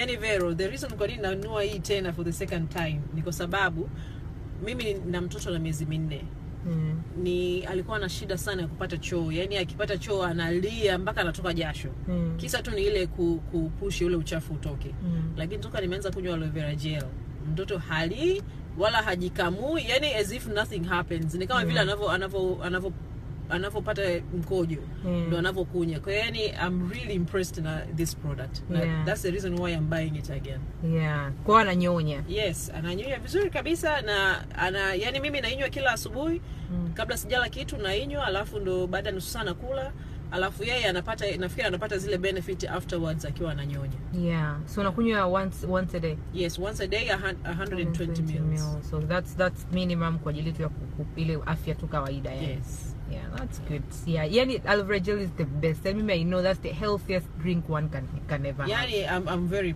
Yani Vero, the reason kwa nini nanunua hii tena for the second time ni kwa sababu mimi na mtoto na miezi 4. Ni alikuwa na shida sana ya kupata choo. Yani akipata choo analia mpaka anatoka jasho. Kisa tu ni ile kupush ule uchafu utoke. Lakini toka nimeanza kunywa aloe vera gel, mtoto hali wala hajikamui, yani as if nothing happens. Ni kama vile anavopata mkojo ndo anavokunya. Kwa yani I'm really impressed na this product. That's the reason why I'm buying it again. Kwa ananyonya. Yes, ananyonya vizuri kabisa na yani mimi nainywa kila asubuhi kabla sijala kitu nainywa, alafu ndo baada nusu saa nakula, alafu yeye nafikiri anapata zile benefit afterwards akiwa ananyonya. So unakunywa once a day? Yes, once a day 120 ml. So that's minimum kwa ajili ya ile afya tu kawaida yani. Yes. That's good. Yani aloe vera gel is the best. I mean, I know that's the healthiest drink one can ever have. Yani I'm very